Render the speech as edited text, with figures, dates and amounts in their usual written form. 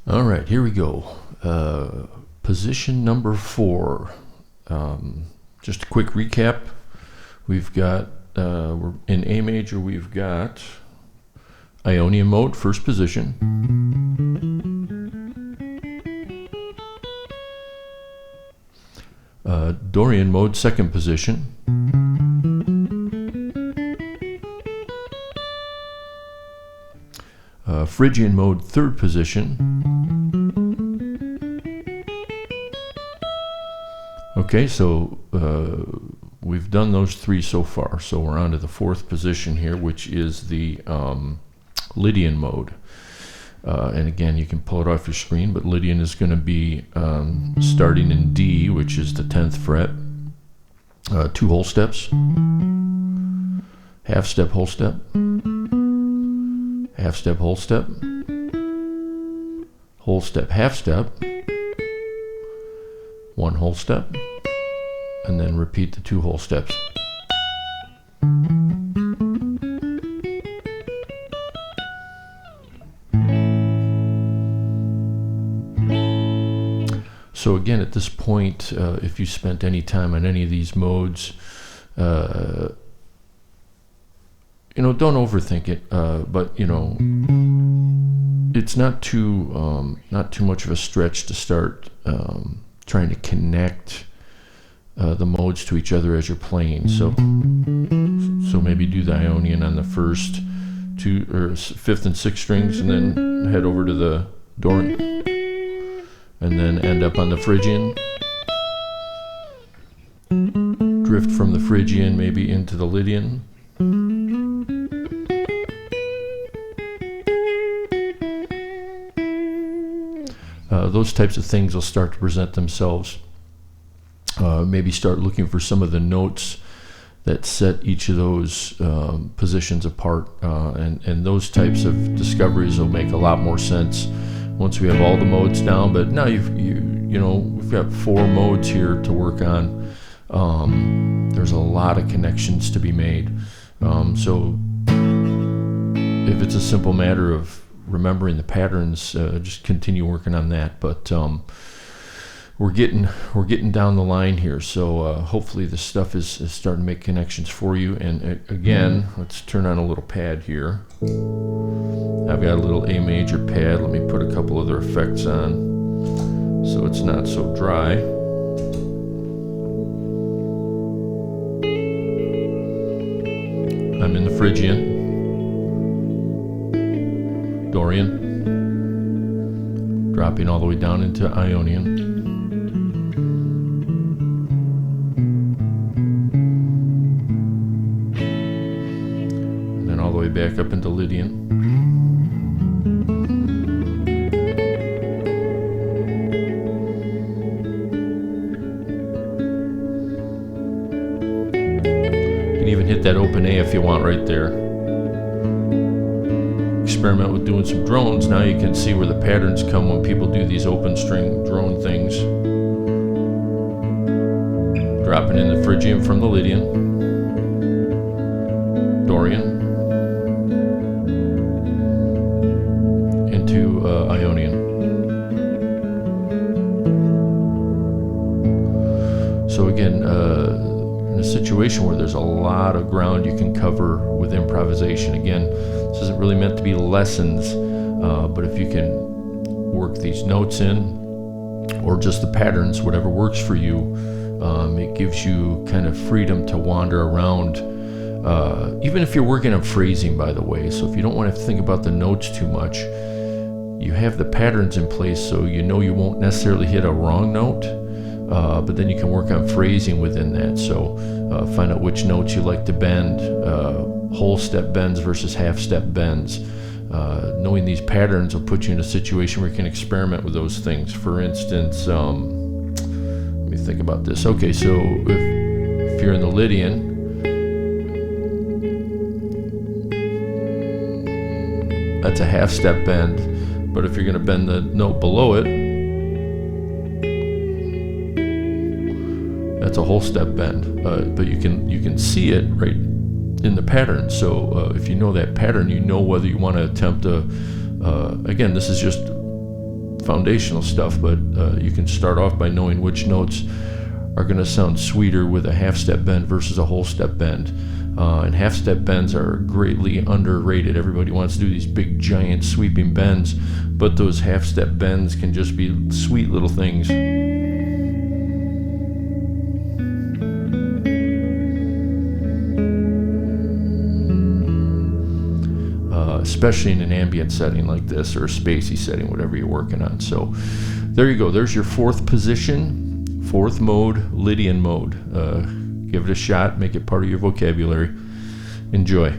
All right, here we go. Position number 4. Just a quick recap. We've got, we're in A major, we've got Ionian mode, first position. Dorian mode, second position. Phrygian mode, third position. Okay, so we've done those 3 so far. So we're on to the 4th position here, which is the Lydian mode. And again, you can pull it off your screen, but Lydian is going to be starting in D, which is the 10th fret. 2 whole steps, half step, whole step, half step, whole step, whole step, half step, 1 whole step, and then repeat the 2 whole steps. So again, at this point, if you spent any time on any of these modes, don't overthink it. But it's not too much of a stretch to start trying to connect the modes to each other as you're playing. So maybe do the Ionian on the first 2 or 5th and 6th strings, and then head over to the Dorian. And then end up on the Phrygian, drift from the Phrygian maybe into the Lydian, those types of things will start to present themselves. Maybe start looking for some of the notes that set each of those positions apart, and those types of discoveries will make a lot more sense once we have all the modes down. But now we've got 4 modes here to work on. There's a lot of connections to be made. So if it's a simple matter of remembering the patterns, just continue working on that. But we're getting down the line here. So hopefully this stuff is starting to make connections for you. And again, let's turn on a little pad here. I've got a little A major pad. Let me put a couple other effects on so it's not so dry. I'm in the Phrygian, Dorian, dropping all the way down into Ionian. And then all the way back up into Lydian. Hit that open A if you want right there. Experiment with doing some drones. Now you can see where the patterns come when people do these open string drone things. Dropping in the Phrygian from the Lydian, Dorian, into Ionian. So again, a situation where there's a lot of ground you can cover with improvisation. Again, this isn't really meant to be lessons, but if you can work these notes in, or just the patterns, whatever works for you, it gives you kind of freedom to wander around, even if you're working on phrasing, by the way. So if you don't want to think about the notes too much, you have the patterns in place so you won't necessarily hit a wrong note. But then you can work on phrasing within that. So find out which notes you like to bend, whole step bends versus half step bends. Knowing these patterns will put you in a situation where you can experiment with those things. For instance, let me think about this. Okay, so if you're in the Lydian, that's a half step bend. But if you're going to bend the note below it, that's a whole step bend, but you can see it right in the pattern. So if you know that pattern, you know whether you want to attempt again, this is just foundational stuff, but you can start off by knowing which notes are going to sound sweeter with a half-step bend versus a whole-step bend. And half-step bends are greatly underrated. Everybody wants to do these big, giant, sweeping bends, but those half-step bends can just be sweet little things. Especially in an ambient setting like this, or a spacey setting, whatever you're working on. So there you go. There's your fourth position, fourth mode, Lydian mode. Give it a shot. Make it part of your vocabulary. Enjoy.